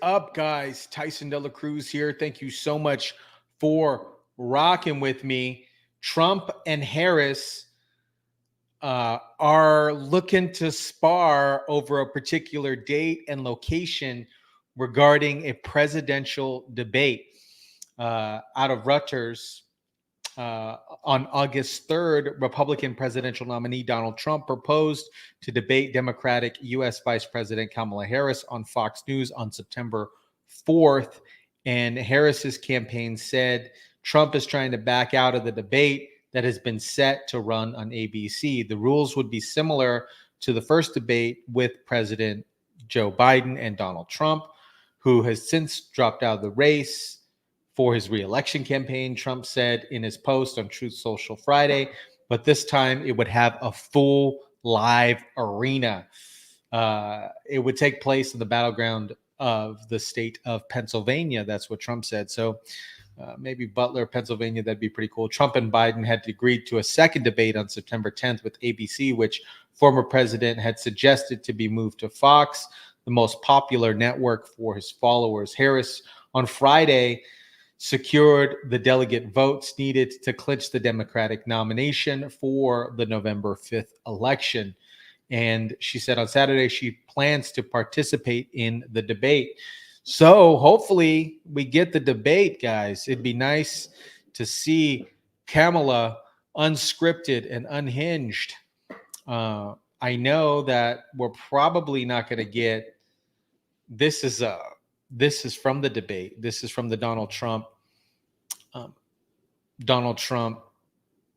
up, guys? Tyson Dela Cruz here. Thank you so much for rocking with me. Trump and Harris are looking to spar over a particular date and location regarding a presidential debate out of Rutgers. On August 3rd, Republican presidential nominee Donald Trump proposed to debate Democratic U.S. Vice President Kamala Harris on Fox News on September 4th. And Harris's campaign said Trump is trying to back out of the debate that has been set to run on ABC. The rules would be similar to the first debate with President Joe Biden and Donald Trump, who has since dropped out of the race for his reelection campaign, Trump said in his post on Truth Social Friday, but this time it would have a full live arena. It would take place in the battleground of the state of Pennsylvania. That's what Trump said. So maybe Butler, Pennsylvania, that'd be pretty cool. Trump and Biden had agreed to a second debate on September 10th with ABC, which former president had suggested to be moved to Fox, the most popular network for his followers. Harris on Friday secured the delegate votes needed to clinch the Democratic nomination for the November 5th election. And she said on Saturday she plans to participate in the debate. So hopefully we get the debate, guys. It'd be nice to see Kamala unscripted and unhinged. I know that we're probably not going to get this is from the debate. This is from the Donald Trump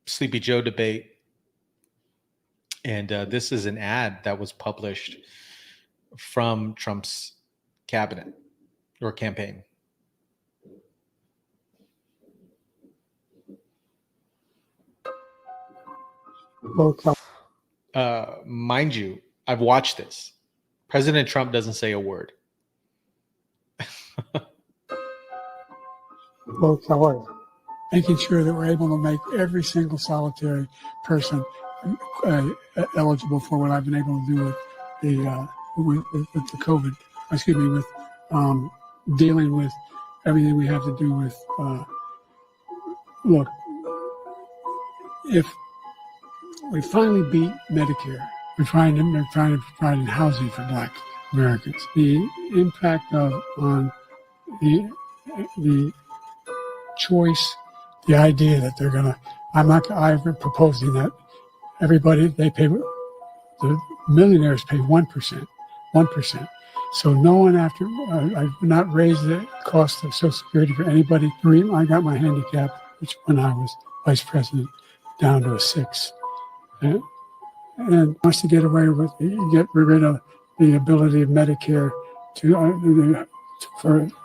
Sleepy Joe debate. And this is an ad that was published from Trump's cabinet or campaign. Mind you, I've watched this. President Trump doesn't say a word. Making sure that we're able to make every single solitary person eligible for what I've been able to do with the COVID. With dealing with everything we have to do with. Look, if we finally beat Medicare, we're trying to provide housing for Black Americans. The impact on the choice, the idea that they're gonna, I'm proposing that everybody, the millionaires pay 1%. So no one I've not raised the cost of Social Security for anybody. I got my handicap, which when I was vice president, down to a 6. And wants to get rid of the ability of Medicare for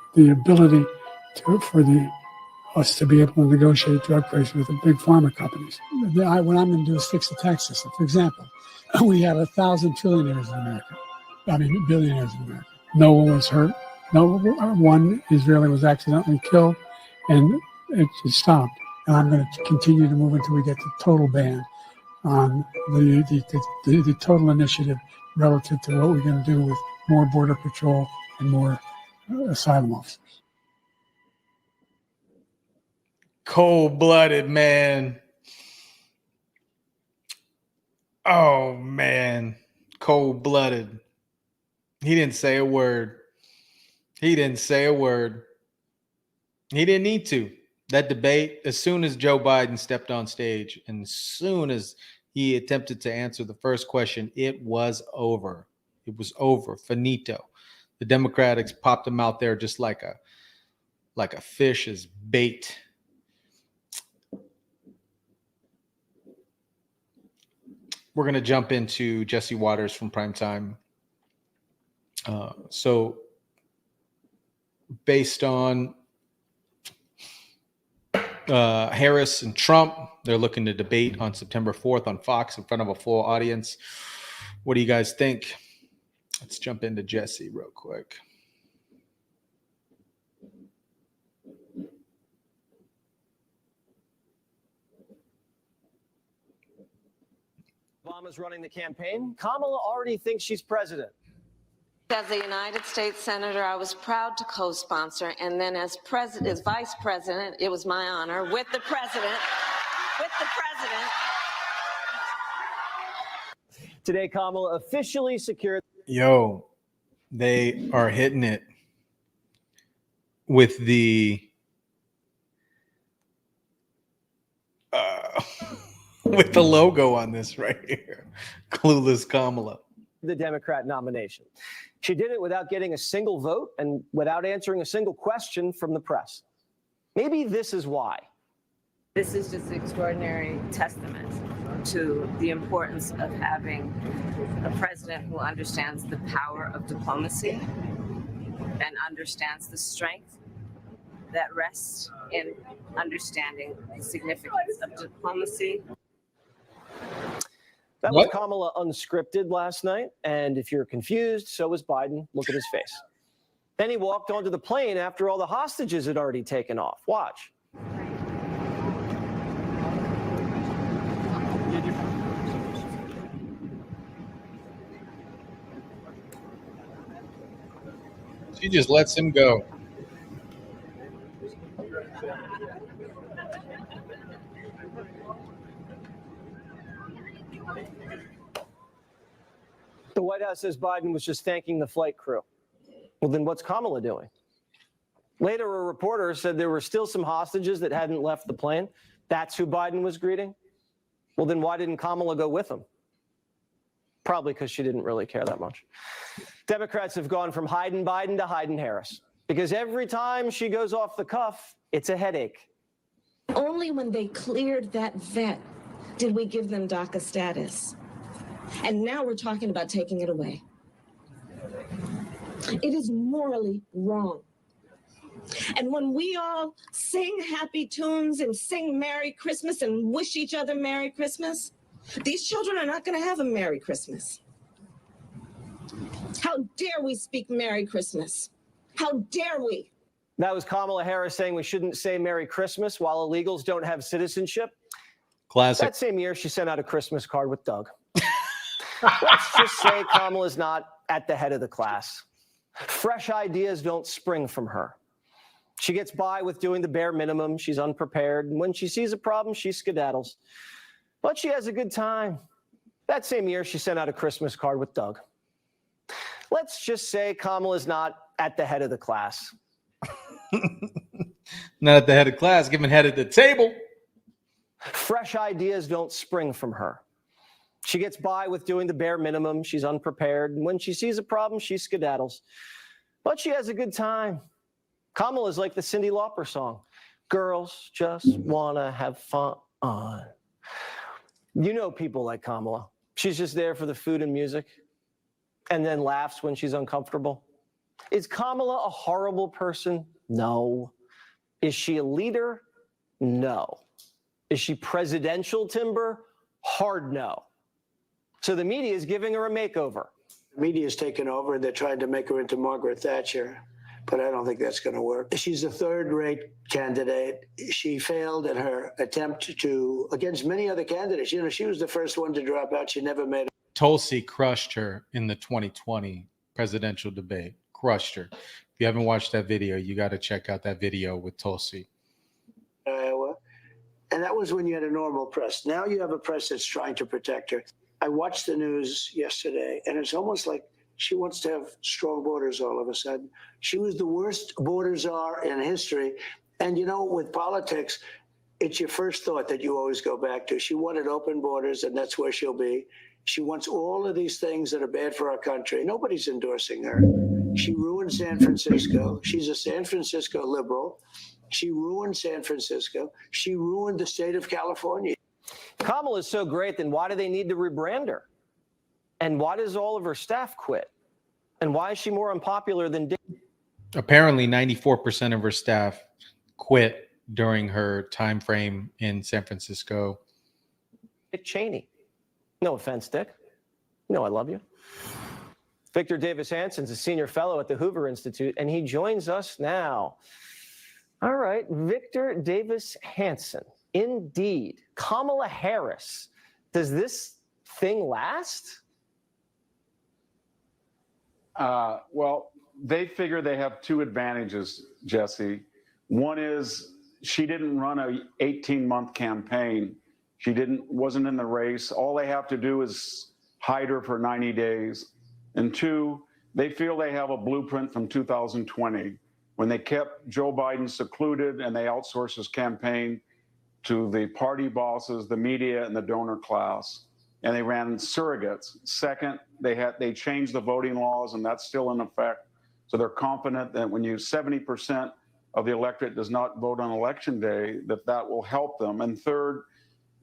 us to be able to negotiate drug prices with the big pharma companies. What I'm going to do is fix the tax system. For example, we have 1,000 billionaires in America. No one was hurt. No one Israeli was accidentally killed, and it stopped. And I'm going to continue to move until we get the total ban on the total initiative relative to what we're going to do with more border patrol and more asylum officers. Cold-blooded, man. Oh, man. Cold-blooded. He didn't say a word. He didn't need to. That debate, as soon as Joe Biden stepped on stage and as soon as he attempted to answer the first question, it was over. It was over. Finito. The Democrats popped him out there just like a fish is bait. We're going to jump into Jesse Waters from Primetime. So based on Harris and Trump, they're looking to debate on September 4th on Fox in front of a full audience. What do you guys think? Let's jump into Jesse real quick. Obama's running the campaign. Kamala already thinks she's president. As a United States Senator, I was proud to co-sponsor, and then as Vice President, it was my honor with the President. Today, Kamala officially secured. Yo, they are hitting it with the with the logo on this right here. Clueless Kamala. The Democrat nomination. She did it without getting a single vote and without answering a single question from the press. Maybe this is why. This is just an extraordinary testament to the importance of having a president who understands the power of diplomacy and understands the strength that rests in understanding the significance of diplomacy. That was Kamala unscripted last night, and if you're confused, so was Biden. Look at his face. Then he walked onto the plane after all the hostages had already taken off. Watch. She just lets him go. The White House says Biden was just thanking the flight crew. Well, then what's Kamala doing? Later, a reporter said there were still some hostages that hadn't left the plane. That's who Biden was greeting. Well, then why didn't Kamala go with him? Probably because she didn't really care that much. Democrats have gone from hiding Biden to hiding Harris because every time she goes off the cuff, it's a headache. Only when they cleared that vet did we give them DACA status. And now we're talking about taking it away. It is morally wrong. And when we all sing happy tunes and sing Merry Christmas and wish each other Merry Christmas, these children are not going to have a Merry Christmas. How dare we speak Merry Christmas? How dare we? That was Kamala Harris saying we shouldn't say Merry Christmas while illegals don't have citizenship. Classic. That same year, she sent out a Christmas card with Doug. Let's just say Kamala's not at the head of the class. Fresh ideas don't spring from her. She gets by with doing the bare minimum. She's unprepared. And when she sees a problem, she skedaddles. But she has a good time. That same year, she sent out a Christmas card with Doug. Let's just say Kamala's not at the head of the class. Not at the head of class, giving head at the table. Fresh ideas don't spring from her. She gets by with doing the bare minimum. She's unprepared. And when she sees a problem, she skedaddles. But she has a good time. Kamala's like the Cyndi Lauper song, "Girls just want to have fun." You know people like Kamala. She's just there for the food and music and then laughs when she's uncomfortable. Is Kamala a horrible person? No. Is she a leader? No. Is she presidential timber? Hard no. So the media is giving her a makeover. The media's taken over. They're trying to make her into Margaret Thatcher, but I don't think that's going to work. She's a third-rate candidate. She failed in her attempt to, against many other candidates. You know, she was the first one to drop out. She never made it. Tulsi crushed her in the 2020 presidential debate. Crushed her. If you haven't watched that video, you got to check out that video with Tulsi. Iowa. And that was when you had a normal press. Now you have a press that's trying to protect her. I watched the news yesterday, and it's almost like she wants to have strong borders all of a sudden. She was the worst border czar in history. And, you know, with politics, it's your first thought that you always go back to. She wanted open borders, and that's where she'll be. She wants all of these things that are bad for our country. Nobody's endorsing her. She ruined San Francisco. She's a San Francisco liberal. She ruined San Francisco. She ruined the state of California. Kamala is so great, then why do they need to rebrand her? And why does all of her staff quit? And why is she more unpopular than Dick? Apparently, 94% of her staff quit during her time frame in San Francisco. Cheney. No offense, Dick. No, I love you. Victor Davis Hansen's a senior fellow at the Hoover Institute, and he joins us now. All right, Victor Davis Hansen. Indeed. Kamala Harris. Does this thing last? Well, they figure they have two advantages, Jesse. One is she didn't run a 18-month campaign. She wasn't in the race. All they have to do is hide her for 90 days. And two, they feel they have a blueprint from 2020 when they kept Joe Biden secluded and they outsourced his campaign to the party bosses, the media, and the donor class. And they ran surrogates. Second, they changed the voting laws, and that's still in effect. So they're confident that when 70% of the electorate does not vote on election day, that will help them. And third,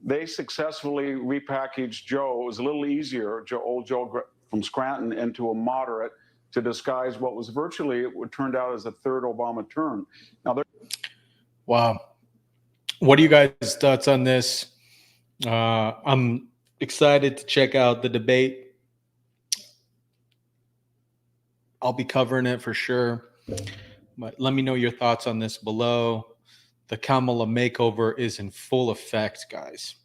they successfully repackaged Joe. It was a little easier, old Joe from Scranton, into a moderate to disguise what was virtually, it would turned out as a third Obama term. Now, Wow. What are you guys' thoughts on this? I'm excited to check out the debate. I'll be covering it for sure. But let me know your thoughts on this below. The Kamala makeover is in full effect, guys.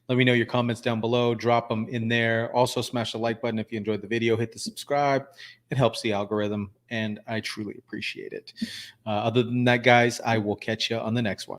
Let me know your comments down below. Drop them in there. Also, smash the like button if you enjoyed the video. Hit the subscribe. It helps the algorithm, and I truly appreciate it. Other than that, guys, I will catch you on the next one.